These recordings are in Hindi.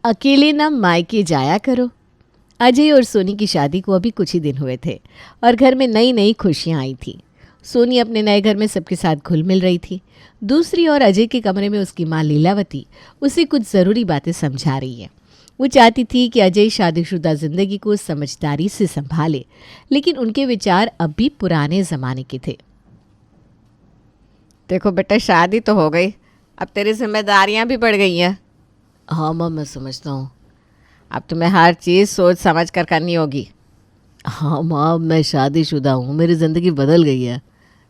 अकेले ना मायके जाया करो। अजय और सोनी की शादी को अभी कुछ ही दिन हुए थे और घर में नई नई खुशियां आई थी। सोनी अपने नए घर में सबके साथ घुल मिल रही थी। दूसरी ओर अजय के कमरे में उसकी माँ लीलावती उसे कुछ ज़रूरी बातें समझा रही है। वो चाहती थी कि अजय शादीशुदा ज़िंदगी को समझदारी से संभाले, लेकिन उनके विचार अब भी पुराने ज़माने के थे। देखो बेटा, शादी तो हो गई, अब तेरी जिम्मेदारियां भी बढ़ गई हैं। हाँ माँ, मैं समझता हूँ। अब तुम्हें हर चीज़ सोच समझ कर करनी होगी। हाँ माँ, मैं शादीशुदा हूँ, मेरी ज़िंदगी बदल गई है।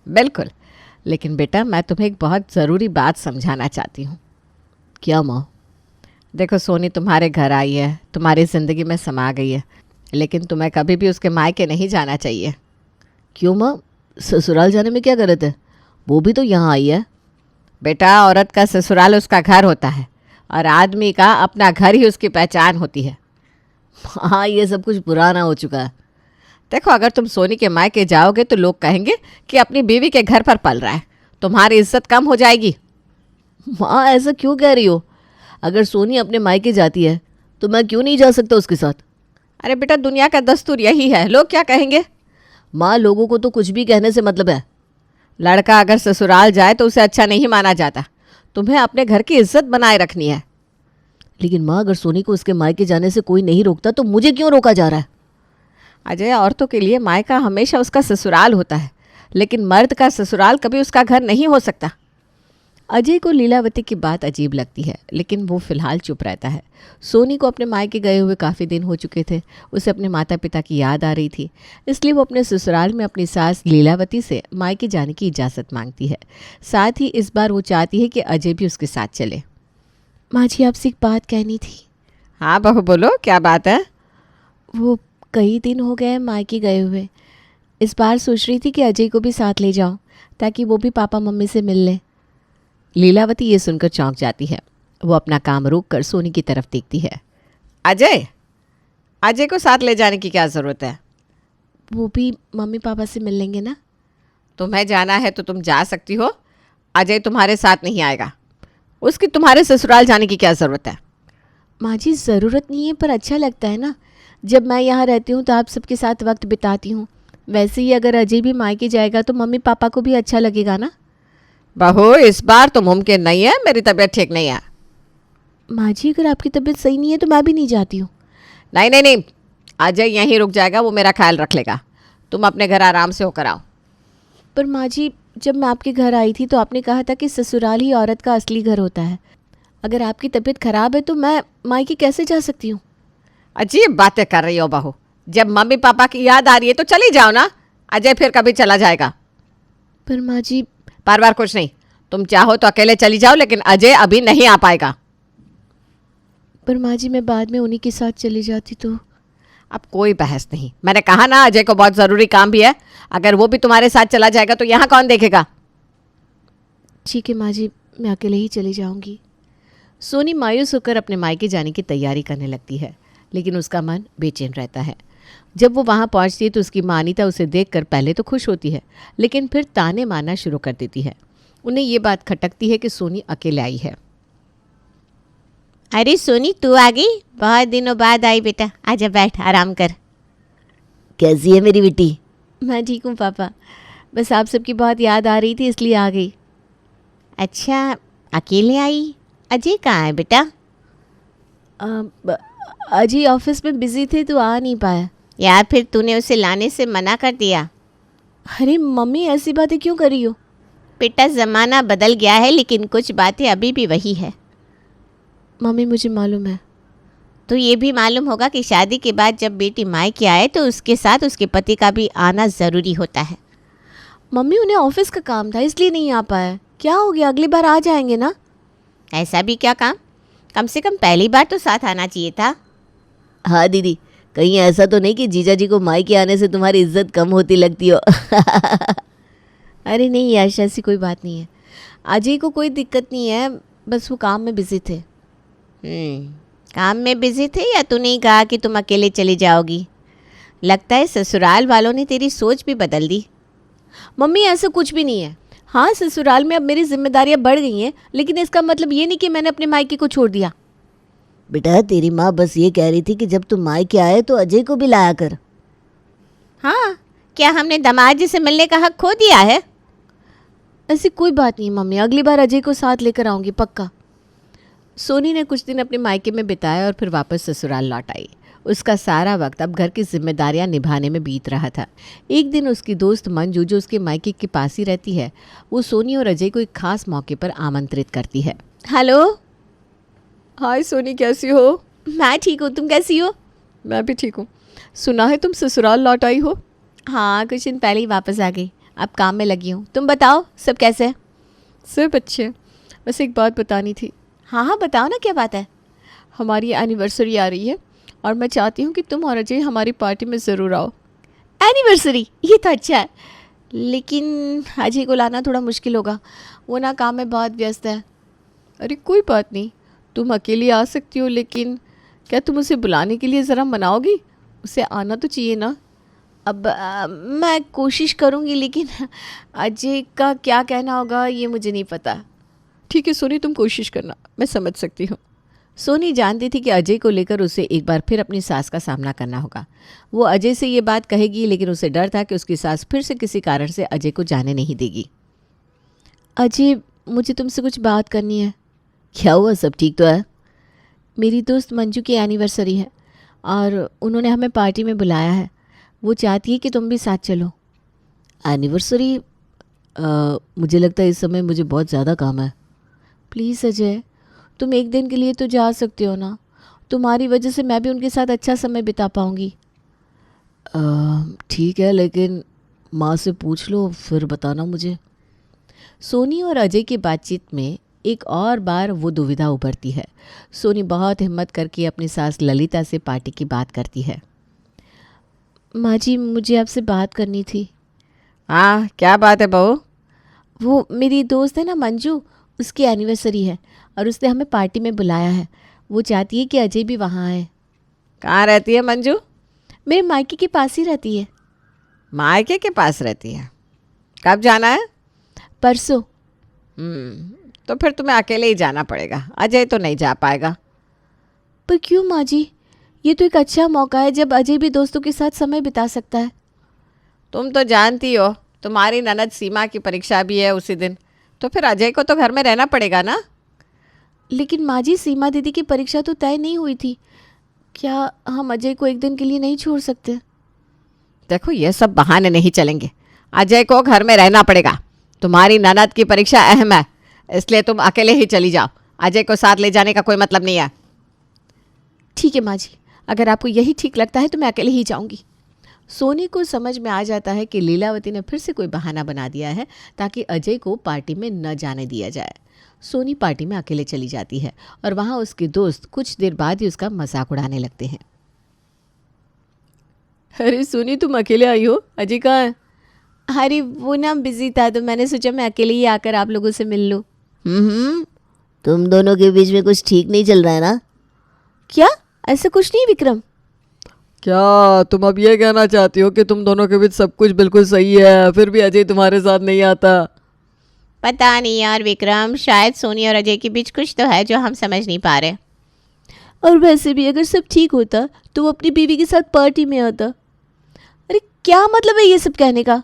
बिल्कुल, लेकिन बेटा मैं तुम्हें एक बहुत ज़रूरी बात समझाना चाहती हूँ। क्या माँ? देखो, सोनी तुम्हारे घर आई है, तुम्हारी ज़िंदगी में समा गई है, लेकिन तुम्हें कभी भी उसके मायके नहीं जाना चाहिए। क्यों माँ? ससुराल जाने में क्या गलत है? वो भी तो यहाँ आई है। बेटा, औरत का ससुराल उसका घर होता है और आदमी का अपना घर ही उसकी पहचान होती है। हाँ, ये सब कुछ पुराना हो चुका है। देखो, अगर तुम सोनी के मायके जाओगे तो लोग कहेंगे कि अपनी बीवी के घर पर पल रहा है, तुम्हारी इज्जत कम हो जाएगी। माँ, ऐसा क्यों कह रही हो? अगर सोनी अपने मायके जाती है तो मैं क्यों नहीं जा सकता उसके साथ? अरे बेटा, दुनिया का दस्तूर यही है, लोग क्या कहेंगे? माँ, लोगों को तो कुछ भी कहने से मतलब है। लड़का अगर ससुराल जाए तो उसे अच्छा नहीं माना जाता। तुम्हें अपने घर की इज्जत बनाए रखनी है। लेकिन माँ, अगर सोनी को उसके मायके जाने से कोई नहीं रोकता तो मुझे क्यों रोका जा रहा है? अजय, औरतों के लिए मायका हमेशा उसका ससुराल होता है, लेकिन मर्द का ससुराल कभी उसका घर नहीं हो सकता। अजय को लीलावती की बात अजीब लगती है, लेकिन वो फिलहाल चुप रहता है। सोनी को अपने मायके गए हुए काफ़ी दिन हो चुके थे। उसे अपने माता पिता की याद आ रही थी, इसलिए वो अपने ससुराल में अपनी सास लीलावती से मायके जाने की इजाज़त मांगती है। साथ ही इस बार वो चाहती है कि अजय भी उसके साथ चले। माँ जी, आपसे एक बात कहनी थी। हाँ बहू, बोलो, क्या बात है? वो कई दिन हो गए मायके गए हुए। इस बार सोच रही थी कि अजय को भी साथ ले जाऊं, ताकि वो भी पापा मम्मी से मिल ले। लीलावती ये सुनकर चौंक जाती है। वो अपना काम रोक कर सोनी की तरफ देखती है। अजय अजय को साथ ले जाने की क्या ज़रूरत है? वो भी मम्मी पापा से मिल लेंगे ना। तुम्हें जाना है तो तुम जा सकती हो, अजय तुम्हारे साथ नहीं आएगा। उसकी तुम्हारे ससुराल जाने की क्या ज़रूरत है? माँ जी, ज़रूरत नहीं है, पर अच्छा लगता है ना। जब मैं यहाँ रहती हूँ तो आप सबके साथ वक्त बिताती हूँ। वैसे ही अगर अजय भी मायके जाएगा तो मम्मी पापा को भी अच्छा लगेगा ना। बहू, इस बार तो मुमकिन नहीं है, मेरी तबीयत ठीक नहीं है। माँ जी, अगर आपकी तबीयत सही नहीं है तो मैं भी नहीं जाती हूँ। नहीं नहीं नहीं, अजय यहीं रुक जाएगा, वो मेरा ख्याल रख लेगा। तुम अपने घर आराम से होकर आओ। पर माँ जी, जब मैं आपके घर आई थी तो आपने कहा था कि ससुराल ही औरत का असली घर होता है। अगर आपकी तबीयत खराब है तो मैं मायके कैसे जा सकती हूँ? अजीब बातें कर रही हो बहू। जब मम्मी पापा की याद आ रही है तो चली जाओ ना, अजय फिर कभी चला जाएगा। पर माँ जी, बार बार कुछ नहीं। तुम चाहो तो अकेले चली जाओ, लेकिन अजय अभी नहीं आ पाएगा। पर माँ जी, मैं बाद में उन्हीं के साथ चली जाती तो। अब कोई बहस नहीं, मैंने कहा ना, अजय को बहुत ज़रूरी काम भी है। अगर वो भी तुम्हारे साथ चला जाएगा तो यहाँ कौन देखेगा? ठीक है माँ जी, मैं अकेले ही चली जाऊँगी। सोनी मायूस होकर अपने मायके जाने की तैयारी करने लगती है, लेकिन उसका मन बेचैन रहता है। जब वो वहाँ पहुँचती है तो उसकी माँ अनीता उसे देखकर पहले तो खुश होती है, लेकिन फिर ताने मारना शुरू कर देती है। उन्हें ये बात खटकती है कि सोनी अकेले आई है। अरे सोनी, तू आ गई? बहुत दिनों बाद आई बेटा, आजा बैठ, आराम कर। कैसी है मेरी बेटी? मैं ठीक हूँ पापा, बस आप सबकी बहुत याद आ रही थी इसलिए आ गई। अच्छा, अकेले आई? अजय कहाँ है बेटा? अजय ऑफिस में बिजी थे तो आ नहीं पाया। यार, फिर तूने उसे लाने से मना कर दिया? अरे मम्मी, ऐसी बातें क्यों कर रही हो? बेटा, ज़माना बदल गया है, लेकिन कुछ बातें अभी भी वही है। मम्मी, मुझे मालूम है। तो ये भी मालूम होगा कि शादी के बाद जब बेटी मायके आए तो उसके साथ उसके पति का भी आना ज़रूरी होता है। मम्मी, उन्हें ऑफिस का काम था इसलिए नहीं आ पाया। क्या हो गया, अगली बार आ जाएंगे ना। ऐसा भी क्या काम? कम से कम पहली बार तो साथ आना चाहिए था। हाँ दीदी, कहीं ऐसा तो नहीं कि जीजा जी को मायके आने से तुम्हारी इज्जत कम होती लगती हो। अरे नहीं यार, ऐसी कोई बात नहीं है। अजय को कोई दिक्कत नहीं है, बस वो काम में बिजी थे। काम में बिजी थे या तूने ही कहा कि तुम अकेले चली जाओगी? लगता है ससुराल वालों ने तेरी सोच भी बदल दी। मम्मी, ऐसा कुछ भी नहीं है। हाँ, ससुराल में अब मेरी जिम्मेदारियां बढ़ गई हैं, लेकिन इसका मतलब ये नहीं कि मैंने अपने मायके को छोड़ दिया। बेटा तेरी माँ बस ये कह रही थी कि जब तुम मायके आए तो अजय को भी लाया कर। हाँ, क्या हमने दामाद जी से मिलने का हक खो दिया है? ऐसी कोई बात नहीं मम्मी, अगली बार अजय को साथ लेकर आऊँगी पक्का। सोनी ने कुछ दिन अपने मायके में बिताया और फिर वापस ससुराल लौट आई। उसका सारा वक्त अब घर की जिम्मेदारियां निभाने में बीत रहा था। एक दिन उसकी दोस्त मंजू, जो उसके मायके के पास ही रहती है, वो सोनी और अजय को एक खास मौके पर आमंत्रित करती है। हेलो। हाय सोनी, कैसी हो? मैं ठीक हूँ, तुम कैसी हो? मैं भी ठीक हूँ। सुना है तुम ससुराल लौट आई हो? हाँ, कुछ दिन पहले ही वापस आ गई, अब काम में लगी हूँ। तुम बताओ, सब कैसे है? सब अच्छे। बस एक बात बतानी थी। हाँ हाँ, बताओ ना, क्या बात है? हमारी एनिवर्सरी आ रही है और मैं चाहती हूँ कि तुम और अजय हमारी पार्टी में ज़रूर आओ। एनिवर्सरी? ये तो अच्छा है, लेकिन अजय को लाना थोड़ा मुश्किल होगा, वो ना काम में बहुत व्यस्त है। अरे कोई बात नहीं, तुम अकेली आ सकती हो, लेकिन क्या तुम उसे बुलाने के लिए ज़रा मनाओगी? उसे आना तो चाहिए ना। अब मैं कोशिश करूँगी, लेकिन अजय का क्या कहना होगा ये मुझे नहीं पता। ठीक है सोनी, तुम कोशिश करना, मैं समझ सकती हूँ। सोनी जानती थी कि अजय को लेकर उसे एक बार फिर अपनी सास का सामना करना होगा। वो अजय से ये बात कहेगी, लेकिन उसे डर था कि उसकी सास फिर से किसी कारण से अजय को जाने नहीं देगी। अजय, मुझे तुमसे कुछ बात करनी है। क्या हुआ, सब ठीक तो है? मेरी दोस्त मंजू की एनिवर्सरी है और उन्होंने हमें पार्टी में बुलाया है। वो चाहती है कि तुम भी साथ चलो। एनिवर्सरी? मुझे लगता है इस समय मुझे बहुत ज़्यादा काम है। प्लीज़ अजय, तुम एक दिन के लिए तो जा सकते हो ना। तुम्हारी वजह से मैं भी उनके साथ अच्छा समय बिता पाऊँगी। ठीक है, लेकिन माँ से पूछ लो फिर बताना मुझे। सोनी और अजय की बातचीत में एक और बार वो दुविधा उभरती है। सोनी बहुत हिम्मत करके अपनी सास ललिता से पार्टी की बात करती है। माँ जी, मुझे आपसे बात करनी थी। हाँ, क्या बात है बहू? वो मेरी दोस्त है ना मंजू, उसकी एनिवर्सरी है और उसने हमें पार्टी में बुलाया है। वो चाहती है कि अजय भी वहाँ आए। कहाँ रहती है मंजू? मेरे मायके के पास ही रहती है। मायके के पास रहती है? कब जाना है? परसों। तो फिर तुम्हें अकेले ही जाना पड़ेगा, अजय तो नहीं जा पाएगा। पर क्यों माँ जी? ये तो एक अच्छा मौका है जब अजय भी दोस्तों के साथ समय बिता सकता है। तुम तो जानती हो तुम्हारी ननद सीमा की परीक्षा भी है उसी दिन, तो फिर अजय को तो घर में रहना पड़ेगा ना। लेकिन माँ जी, सीमा दीदी की परीक्षा तो तय नहीं हुई थी। क्या हम अजय को एक दिन के लिए नहीं छोड़ सकते? देखो, ये सब बहाने नहीं चलेंगे। अजय को घर में रहना पड़ेगा। तुम्हारी ननद की परीक्षा अहम है, इसलिए तुम अकेले ही चली जाओ। अजय को साथ ले जाने का कोई मतलब नहीं है। ठीक है माँ जी, अगर आपको यही ठीक लगता है तो मैं अकेले ही जाऊंगी। सोनी को समझ में आ जाता है कि लीलावती ने फिर से कोई बहाना बना दिया है ताकि अजय को पार्टी में न जाने दिया जाए। सोनी पार्टी में अकेले चली जाती है और वहाँ उसके दोस्त कुछ देर बाद ही उसका मजाक उड़ाने लगते हैं। अरे सोनी, तुम अकेले आई हो? अजय कहाँ है? अरे वो ना बिजी था, तो मैंने सोचा मैं अकेले ही आकर आप लोगों से मिल लूँ। तुम दोनों के बीच में कुछ ठीक नहीं चल रहा है ना? क्या? ऐसा कुछ नहीं विक्रम। क्या तुम अब ये कहना चाहती हो कि तुम दोनों के बीच सब कुछ बिल्कुल सही है, फिर भी अजय तुम्हारे साथ नहीं आता? पता नहीं यार विक्रम, शायद सोनी और अजय के बीच कुछ तो है जो हम समझ नहीं पा रहे। और वैसे भी अगर सब ठीक होता तो वो अपनी बीवी के साथ पार्टी में आता। अरे क्या मतलब है ये सब कहने का?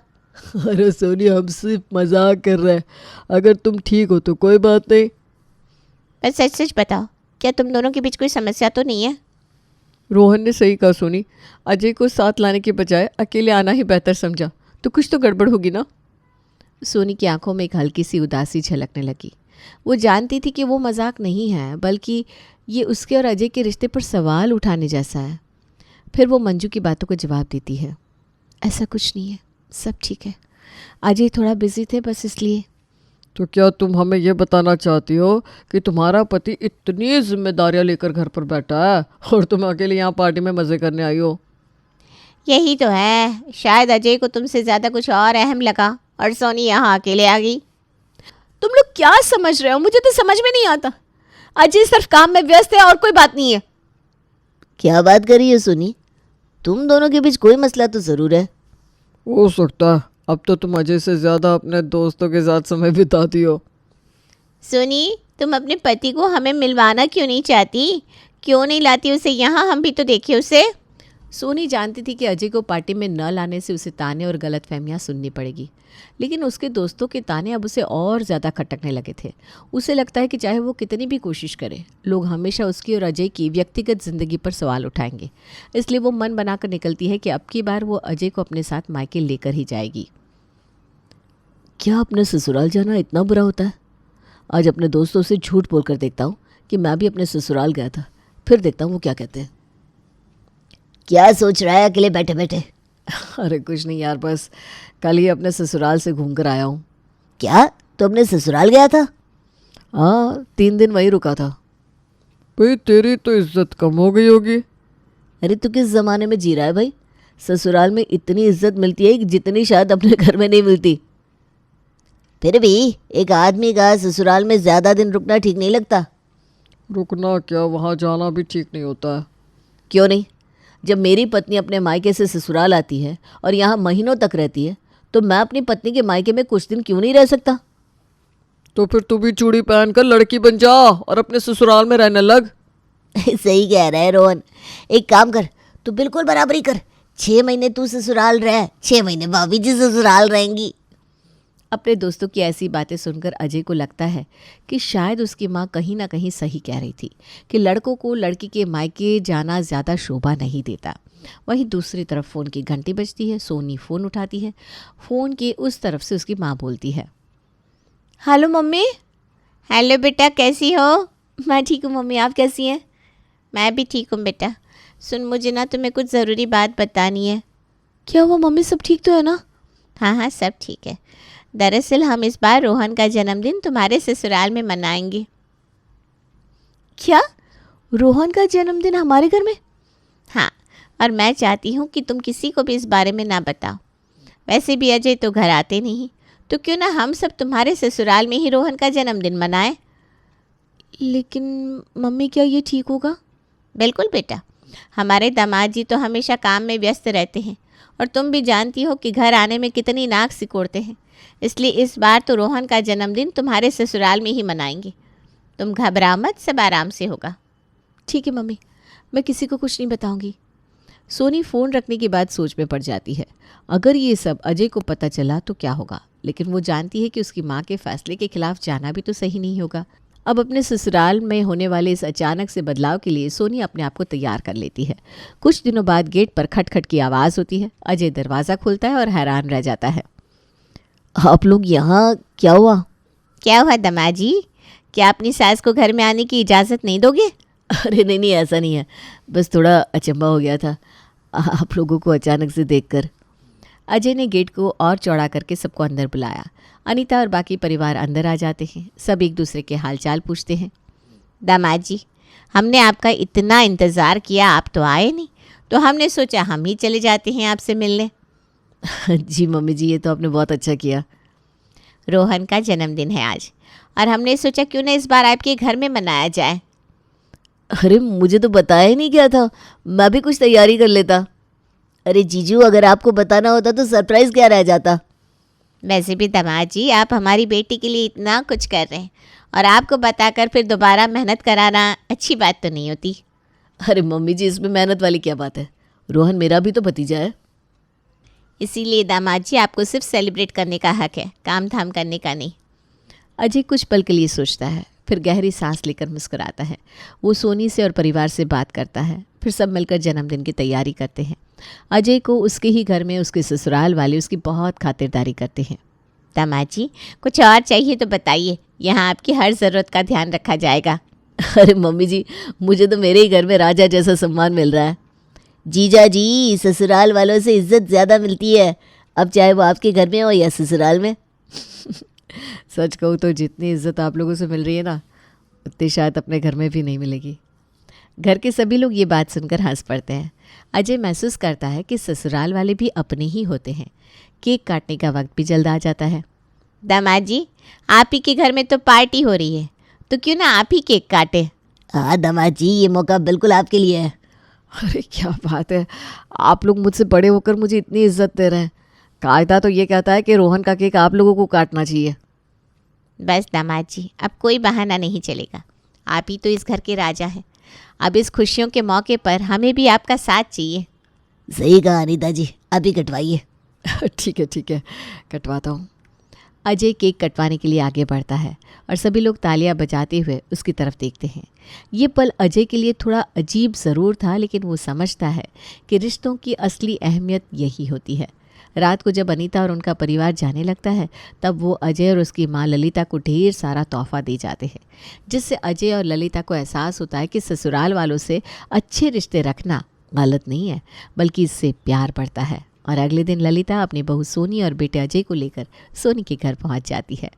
अरे सोनी, हम सिर्फ मजाक कर रहे हैं। अगर तुम ठीक हो तो कोई बात नहीं। पर सच सच बताओ, क्या तुम दोनों के बीच कोई समस्या तो नहीं है? रोहन ने सही कहा सोनी, अजय को साथ लाने के बजाय अकेले आना ही बेहतर समझा। तो कुछ तो गड़बड़ होगी ना। सोनी की आंखों में एक हल्की सी उदासी झलकने लगी। वो जानती थी कि वो मजाक नहीं है, बल्कि ये उसके और अजय के रिश्ते पर सवाल उठाने जैसा है। फिर वो मंजू की बातों को जवाब देती है। ऐसा कुछ नहीं है, सब ठीक है। अजय थोड़ा बिजी थे बस इसलिए। तो क्या तुम हमें ये बताना चाहती हो कि तुम्हारा पति इतनी जिम्मेदारियां लेकर घर पर बैठा है और तुम अकेले यहाँ पार्टी में मज़े करने आई हो? यही तो है, शायद अजय को तुमसे ज़्यादा कुछ और अहम लगा और सोनी यहाँ अकेले आ गई। तुम लोग क्या समझ रहे हो? मुझे तो समझ में नहीं आता। अजय सिर्फ काम में व्यस्त है और कोई बात नहीं है। क्या बात कर रही है सोनी? तुम दोनों के बीच कोई मसला तो ज़रूर है। हो सकता है, अब तो तुम अजय से ज़्यादा अपने दोस्तों के साथ समय बिताती हो। सोनी, तुम अपने पति को हमें मिलवाना क्यों नहीं चाहती? क्यों नहीं लाती उसे यहाँ, हम भी तो देखे उसे। सोनी जानती थी कि अजय को पार्टी में न लाने से उसे ताने और गलतफहमियां सुननी पड़ेगी, लेकिन उसके दोस्तों के ताने अब उसे और ज़्यादा खटकने लगे थे। उसे लगता है कि चाहे वो कितनी भी कोशिश करे, लोग हमेशा उसकी और अजय की व्यक्तिगत ज़िंदगी पर सवाल उठाएंगे। इसलिए वो मन बनाकर निकलती है कि अब की बार वो अजय को अपने साथ मायके लेकर ही जाएगी। क्या अपने ससुराल जाना इतना बुरा होता है? आज अपने दोस्तों से झूठ बोल कर देखता हूँ कि मैं भी अपने ससुराल गया था, फिर देखता हूँ वो क्या कहते हैं। क्या सोच रहा है अकेले बैठे बैठे? अरे कुछ नहीं यार, बस कल ही अपने ससुराल से घूम कर आया हूँ। क्या तो अपने ससुराल गया था? हाँ, 3 दिन वहीं रुका था। भाई तेरी तो इज्जत कम हो गई होगी। अरे तू किस ज़माने में जी रहा है भाई? ससुराल में इतनी इज्जत मिलती है जितनी शायद अपने घर में नहीं मिलती। फिर भी एक आदमी का ससुराल में ज़्यादा दिन रुकना ठीक नहीं लगता। रुकना क्या, वहाँ जाना भी ठीक नहीं होता है। क्यों नहीं? जब मेरी पत्नी अपने मायके से ससुराल आती है और यहाँ महीनों तक रहती है, तो मैं अपनी पत्नी के मायके में कुछ दिन क्यों नहीं रह सकता? तो फिर तू भी चूड़ी पहनकर लड़की बन जा और अपने ससुराल में रहने लग। सही कह रहा है रोहन। एक काम कर, तू बिल्कुल बराबरी कर। 6 महीने तू ससुराल रह, 6 महीने भाभी जी ससुराल रहेंगी। अपने दोस्तों की ऐसी बातें सुनकर अजय को लगता है कि शायद उसकी माँ कहीं ना कहीं सही कह रही थी कि लड़कों को लड़की के मायके जाना ज़्यादा शोभा नहीं देता। वहीं दूसरी तरफ फ़ोन की घंटी बजती है। सोनी फ़ोन उठाती है। फ़ोन के उस तरफ से उसकी माँ बोलती है, हेलो मम्मी। हेलो बेटा, कैसी हो? मैं ठीक हूँ मम्मी, आप कैसी हैं? मैं भी ठीक हूँ बेटा। सुन, मुझे ना तुम्हें कुछ ज़रूरी बात बतानी है। क्या हुआ मम्मी, सब ठीक तो है ना? हाँ हाँ, सब ठीक है। दरअसल हम इस बार रोहन का जन्मदिन तुम्हारे ससुराल में मनाएंगे। क्या? रोहन का जन्मदिन हमारे घर में? हाँ, और मैं चाहती हूँ कि तुम किसी को भी इस बारे में ना बताओ। वैसे भी अजय तो घर आते नहीं, तो क्यों ना हम सब तुम्हारे ससुराल में ही रोहन का जन्मदिन मनाएं। लेकिन मम्मी, क्या ये ठीक होगा? बिल्कुल बेटा, हमारे दामाद जी तो हमेशा काम में व्यस्त रहते हैं और तुम भी जानती हो कि घर आने में कितनी नाक सिकोड़ते हैं। इसलिए इस बार तो रोहन का जन्मदिन तुम्हारे ससुराल में ही मनाएंगे। तुम घबरा मत, सब आराम से होगा। ठीक है मम्मी, मैं किसी को कुछ नहीं बताऊंगी। सोनी फ़ोन रखने के बाद सोच में पड़ जाती है। अगर ये सब अजय को पता चला तो क्या होगा, लेकिन वो जानती है कि उसकी माँ के फैसले के खिलाफ जाना भी तो सही नहीं होगा। अब अपने ससुराल में होने वाले इस अचानक से बदलाव के लिए सोनी अपने आप को तैयार कर लेती है। कुछ दिनों बाद गेट पर खटखट की आवाज़ होती है। अजय दरवाज़ा खोलता है और हैरान रह जाता है। आप लोग यहाँ, क्या हुआ? क्या हुआ दामाद जी? क्या अपनी सास को घर में आने की इजाज़त नहीं दोगे? अरे नहीं नहीं, ऐसा नहीं है, बस थोड़ा अचंभा हो गया था आप लोगों को अचानक से देखकर। अजय ने गेट को और चौड़ा करके सबको अंदर बुलाया। अनीता और बाकी परिवार अंदर आ जाते हैं। सब एक दूसरे के हालचाल पूछते हैं। दामाद जी, हमने आपका इतना इंतज़ार किया, आप तो आए नहीं, तो हमने सोचा हम ही चले जाते हैं आपसे मिलने। जी मम्मी जी, ये तो आपने बहुत अच्छा किया। रोहन का जन्मदिन है आज, और हमने सोचा क्यों ना इस बार आपके घर में मनाया जाए। अरे मुझे तो बताया ही नहीं गया था, मैं भी कुछ तैयारी कर लेता। अरे जीजू, अगर आपको बताना होता तो सरप्राइज़ क्या रह जाता। वैसे भी दामाद जी, आप हमारी बेटी के लिए इतना कुछ कर रहे हैं और आपको बताकर फिर दोबारा मेहनत कराना अच्छी बात तो नहीं होती। अरे मम्मी जी, इसमें मेहनत वाली क्या बात है? रोहन मेरा भी तो भतीजा है। इसीलिए दामाद जी, आपको सिर्फ सेलिब्रेट करने का हक है, काम धाम करने का नहीं। अजय कुछ पल के लिए सोचता है, फिर गहरी सांस लेकर मुस्कुराता है। वो सोनी से और परिवार से बात करता है। फिर सब मिलकर जन्मदिन की तैयारी करते हैं। अजय को उसके ही घर में उसके ससुराल वाले उसकी बहुत खातिरदारी करते हैं। दामाद जी, कुछ और चाहिए तो बताइए, यहाँ आपकी हर ज़रूरत का ध्यान रखा जाएगा। अरे मम्मी जी, मुझे तो मेरे ही घर में राजा जैसा सम्मान मिल रहा है। जीजा जी, ससुराल वालों से इज्जत ज़्यादा मिलती है, अब चाहे वो आपके घर में हो या ससुराल में। सच कहूँ तो जितनी इज्जत आप लोगों से मिल रही है ना, उतनी शायद अपने घर में भी नहीं मिलेगी। घर के सभी लोग ये बात सुनकर हंस पड़ते हैं। अजय महसूस करता है कि ससुराल वाले भी अपने ही होते हैं। केक काटने का वक्त भी जल्द आ जाता है। दामाद जी, आप ही के घर में तो पार्टी हो रही है, तो क्यों ना आप ही केक काटे। हाँ दामाद जी, ये मौका बिल्कुल आपके लिए है। अरे क्या बात है, आप लोग मुझसे बड़े होकर मुझे इतनी इज्जत दे रहे हैं। कायदा तो ये कहता है कि रोहन का केक आप लोगों को काटना चाहिए। बस दामाद जी, अब कोई बहाना नहीं चलेगा, आप ही तो इस घर के राजा हैं। अब इस खुशियों के मौके पर हमें भी आपका साथ चाहिए। सही कहा अनीता जी, अभी कटवाइए। ठीक है, कटवाता हूँ। अजय केक कटवाने के लिए आगे बढ़ता है और सभी लोग तालियां बजाते हुए उसकी तरफ देखते हैं। ये पल अजय के लिए थोड़ा अजीब ज़रूर था, लेकिन वो समझता है कि रिश्तों की असली अहमियत यही होती है। रात को जब अनीता और उनका परिवार जाने लगता है, तब वो अजय और उसकी माँ ललिता को ढेर सारा तोहफा दे जाते हैं, जिससे अजय और ललिता को एहसास होता है कि ससुराल वालों से अच्छे रिश्ते रखना गलत नहीं है, बल्कि इससे प्यार बढ़ता है। और अगले दिन ललिता अपनी बहू सोनी और बेटे अजय को लेकर सोनी के घर पहुंच जाती है।